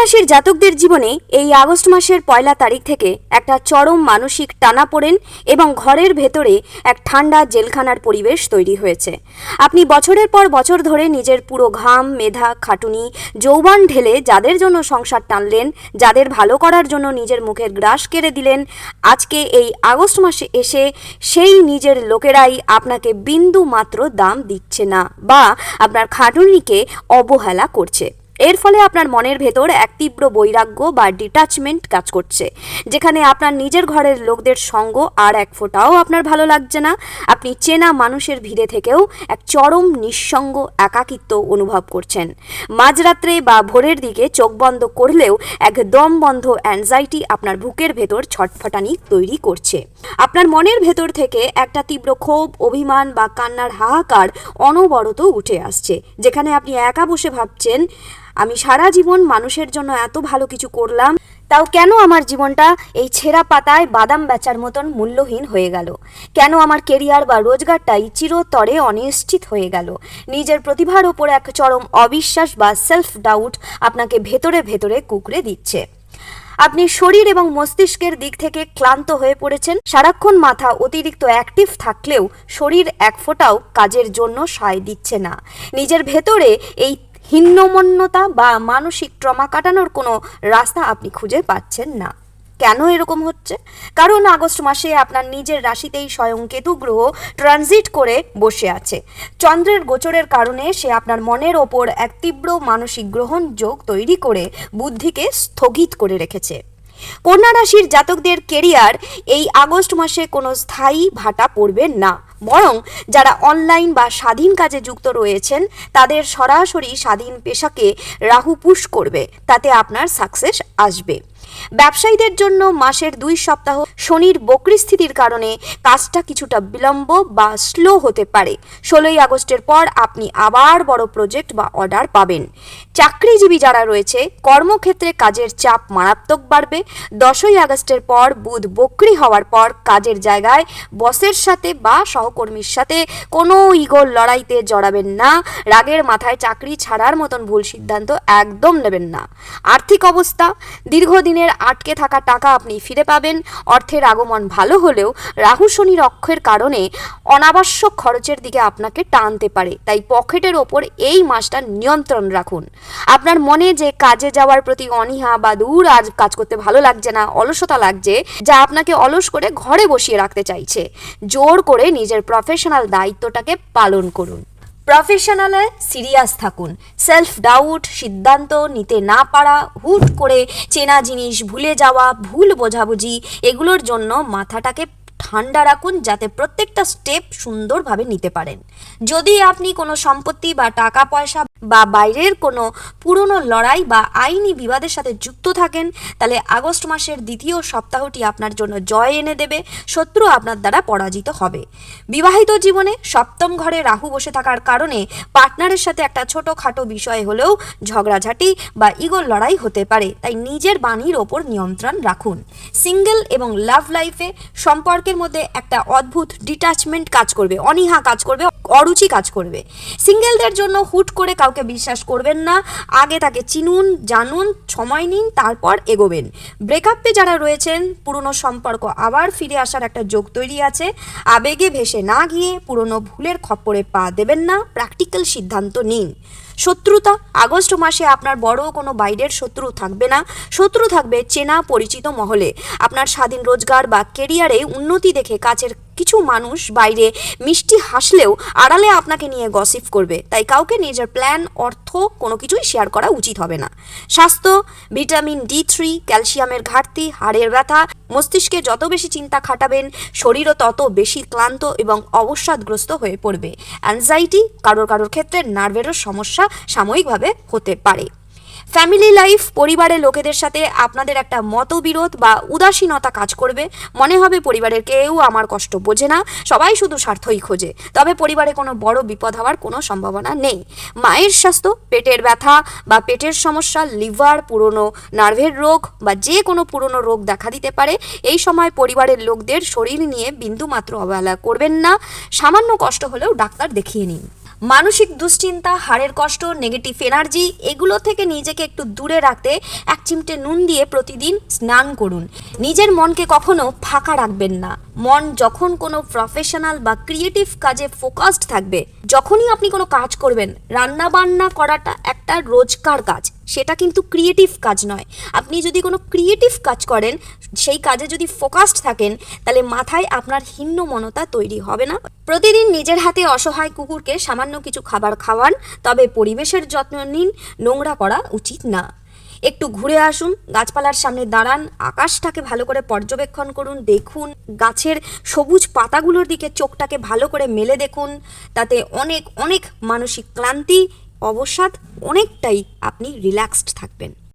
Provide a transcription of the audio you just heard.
রাশির জাতকদের জীবনে এই আগস্ট মাসের 1 তারিখ থেকে একটা চরম মানসিক টানাপোড়েন এবং ঘরের ভেতরে এক ঠান্ডা জেলখানার পরিবেশ তৈরি হয়েছে। আপনি বছরের পর বছর ধরে নিজের পুরো ঘাম, মেধা, খাটুনি, যৌবন ঢেলে যাদের জন্য সংসার টানলেন, যাদের ভালো করার জন্য নিজের মুখের গ্রাস কেড়ে দিলেন, আজকে এই আগস্ট মাসে এসে সেই নিজের লোকেরাই আপনাকে বিন্দু মাত্র দাম দিচ্ছে না বা আপনার খাটুনিকে অবহেলা করছে। এর ফলে আপনার মনের ভেতর এক তীব্র বৈরাগ্য বা ডিটাচমেন্ট কাজ করছে, যেখানে আপনার নিজের ঘরের লোকদের সঙ্গ আর এক ফোঁটাও আপনার ভালো লাগছে না। আপনি চেনা মানুষের ভিড়ে থেকেও এক চরম নিঃসঙ্গ একাকিত্ব অনুভব করছেন। মাঝরাত্রে বা ভোরের দিকে চোখ বন্ধ করলেও এক দম বন্ধ অ্যাংজাইটি আপনার বুকের ভেতর ছটফটানি তৈরি করছে। আপনার মনের ভেতর থেকে একটা তীব্র ক্ষোভ, অভিমান বা কান্নার হাহাকার অনবরত উঠে আসছে, যেখানে আপনি একা বসে ভাবছেন, আমি সারা জীবন মানুষের জন্য এত ভালো কিছু করলাম, তাও কেন আমার জীবনটা এই ছেঁড়া পাতায় বাদাম বেচার মতন মূল্যহীন হয়ে গেল? কেন আমার কেরিয়ার বা রোজগারটাই চিরতরে অনিশ্চিত হয়ে গেল? নিজের প্রতিভার ওপর এক চরম অবিশ্বাস বা সেলফ ডাউট আপনাকে ভেতরে ভেতরে কুঁকড়ে দিচ্ছে। আপনি শরীর এবং মস্তিষ্কের দিক থেকে ক্লান্ত হয়ে পড়েছেন। সারাক্ষণ মাথা অতিরিক্ত অ্যাক্টিভ থাকলেও শরীর এক ফোঁটাও কাজের জন্য সায় দিচ্ছে না। নিজের ভেতরে এই হীনমন্যতা বা মানসিক ট্রমা কাটানোর কোনো রাস্তা আপনি খুঁজে পাচ্ছেন না। কেন এরকম হচ্ছে? কারণ আগস্ট মাসে আপনার নিজের রাশিতেই স্বয়ং কেতু গ্রহ ট্রানজিট করে বসে আছে। চন্দ্রের গোচরের কারণে সে আপনার মনের ওপর এক তীব্র মানসিক গ্রহণ যোগ তৈরি করে বুদ্ধিকে স্থগিত করে রেখেছে। কন্যা রাশির জাতকদের কেরিয়ার এই আগস্ট মাসে কোনো স্থায়ী ভাটা পড়বে না, বরং যারা অনলাইন বা স্বাধীন কাজে যুক্ত রয়েছেন তাদের সরাসরি স্বাধীন পেশাকে রাহু পুশ করবে, তাতে আপনার সাকসেস আসবে। ব্যবসায়ীদের জন্য মাসের 2 সপ্তাহ শনির বক্রী স্থিতির কারণে কাজটা কিছুটা বিলম্ব বা স্লো হতে পারে। 16ই আগস্টের পর আপনি আবার বড় প্রজেক্ট বা অর্ডার পাবেন। চাকরিজীবী যারা রয়েছে কর্মক্ষেত্রে কাজের চাপ মারাত্মক বাড়বে। 10ই আগস্টের পর বুধ বক্রী হওয়ার পর কাজের জায়গায় বসের সাথে বা সহকর্মীর সাথে কোনো ইগোর লড়াইতে জড়াবেন না। রাগের মাথায় চাকরি ছাড়ার মতন ভুল সিদ্ধান্ত একদম নেবেন না। আর্থিক অবস্থা, দীর্ঘদিনের আটকে থাকা টাকা আপনি ফিরে পাবেন। অর্থের আগমন ভালো হলেও রাহু শনির অক্ষের কারণে অনাবশ্যক খরচের দিকে আপনাকে টানতে পারে, তাই পকেটের ওপর এই মাসটা নিয়ন্ত্রণ রাখুন। আপনার মনে যে কাজে যাওয়ার প্রতি অনীহা বা দূর আজ কাজ করতে ভালো লাগছে না, অলসতা লাগছে, যা আপনাকে অলস করে ঘরে বসিয়ে রাখতে চাইছে, জোর করে নিজের প্রফেশনাল দায়িত্বটাকে পালন করুন। প্রফেশনালে সিরিয়াস থাকুন। সেলফ ডাউট, সিদ্ধান্ত নিতে না পারা, হুট করে চেনা জিনিস ভুলে যাওয়া, ভুল বোঝাবুঝি, এগুলোর জন্য মাথাটাকে ঠান্ডা রাখুন, যাতে প্রত্যেকটা স্টেপ সুন্দরভাবে নিতে পারেন। যদি আপনি কোনো সম্পত্তি বা টাকা পয়সা বা বাইরের কোনো পুরনো লড়াই বা আইনি বিবাদের সাথে যুক্ত থাকেন, তাহলে আগস্ট মাসের দ্বিতীয় সপ্তাহটি আপনার জন্য জয় এনে দেবে। শত্রু আপনার দ্বারা পরাজিত হবে। বিবাহিত জীবনে সপ্তম ঘরে রাহু বসে থাকার কারণে পার্টনারের সাথে একটা ছোটোখাটো বিষয় হলেও ঝগড়াঝাটি বা ইগোর লড়াই হতে পারে, তাই নিজের বাণীর ওপর নিয়ন্ত্রণ রাখুন। সিঙ্গেল এবং লাভ লাইফে সম্পর্কের মধ্যে একটা অদ্ভুত ডিটাচমেন্ট কাজ করবে, অনীহা কাজ করবে, অরুচি কাজ করবে। সিঙ্গেলদের জন্য হুট করে কাউকে বিশ্বাস করবেন না, আগে তাকে চিনুন, জানুন, সময় নিন, তারপর এগোবেন। ব্রেকআপে যারা রয়েছেন পুরনো সম্পর্ক আবার ফিরে আসার একটা যোগ তৈরি আছে। আবেগে ভেসে না গিয়ে পুরনো ভুলের খপ্পরে পা দেবেন না, প্র্যাকটিক্যাল সিদ্ধান্ত নিন। শত্রুতা, আগস্ট মাসে আপনার বড় কোনো বাইরের শত্রু থাকবে না, শত্রু থাকবে চেনা পরিচিত মহলে। আপনার স্বাধীন রোজগার বা কেরিয়ারে উন্নতি দেখে কাছের কিছু মানুষ বাইরে মিষ্টি হাসলেও আড়ালে আপনাকে নিয়ে গসিপ করবে, তাই কাউকে নিজের প্ল্যান, অর্থ কোনো কিছুই শেয়ার করা উচিত হবে না। স্বাস্থ্য, ভিটামিন D3, ক্যালসিয়ামের ঘাটতি, হাড়ের ব্যথা, মস্তিষ্কে যত বেশি চিন্তা খাটাবেন শরীরও তত বেশি ক্লান্ত এবং অবসাদগ্রস্ত হয়ে পড়বে। অ্যাংজাইটি, কারোর ক্ষেত্রে নার্ভেরও সমস্যা সাময়িকভাবে হতে পারে। ফ্যামিলি লাইফ, পরিবারের লোকেদের সাথে আপনাদের একটা মতবিরোধ বা উদাসীনতা কাজ করবে। মনে হবে পরিবারের কেউ আমার কষ্ট বোঝে না, সবাই শুধু স্বার্থই খোঁজে। তবে পরিবারে কোনো বড় বিপদ হওয়ার কোনো সম্ভাবনা নেই। মায়ের স্বাস্থ্য, পেটের ব্যথা বা পেটের সমস্যা, লিভার, পুরনো নার্ভের রোগ বা যে কোনো পুরনো রোগ দেখা দিতে পারে। এই সময় পরিবারের লোকদের শরীর নিয়ে বিন্দুমাত্র অবহেলা করবেন না, সামান্য কষ্ট হলেও ডাক্তার দেখিয়ে নিন। মানসিক দুশ্চিন্তা, হাড়ের কষ্ট, নেগেটিভ এনার্জি এগুলো থেকে নিজেকে একটু দূরে রাখতে এক চিমটে নুন দিয়ে প্রতিদিন স্নান করুন। নিজের মনকে কখনো ফাঁকা রাখবেন না। মন যখন কোনো প্রফেশনাল বা ক্রিয়েটিভ কাজে ফোকাসড থাকবে, যখনই আপনি কোনো কাজ করবেন, রান্না বান্না করাটা একটা রোজকার কাজ, সেটা কিন্তু ক্রিয়েটিভ কাজ নয়। আপনি যদি কোনো ক্রিয়েটিভ কাজ করেন, সেই কাজে যদি ফোকাসড থাকেন, তাহলে মাথায় আপনার হীনমন্যতা তৈরি হবে না। প্রতিদিন নিজের হাতে অসহায় কুকুরকে সামান্য কিছু খাবার খাওয়ান, তবে পরিবেশের যত্ন নিন, নোংরা করা উচিত না। একটু ঘুরে আসুন, গাছপালার সামনে দাঁড়ান, আকাশটাকে ভালো করে পর্যবেক্ষণ করুন, দেখুন গাছের সবুজ পাতাগুলোর দিকে চোখটাকে ভালো করে মেলে দেখুন। তাতে অনেক অনেক মানসিক ক্লান্তি, অবসাদ অনেকটাই আপনি রিল্যাক্সড থাকবেন।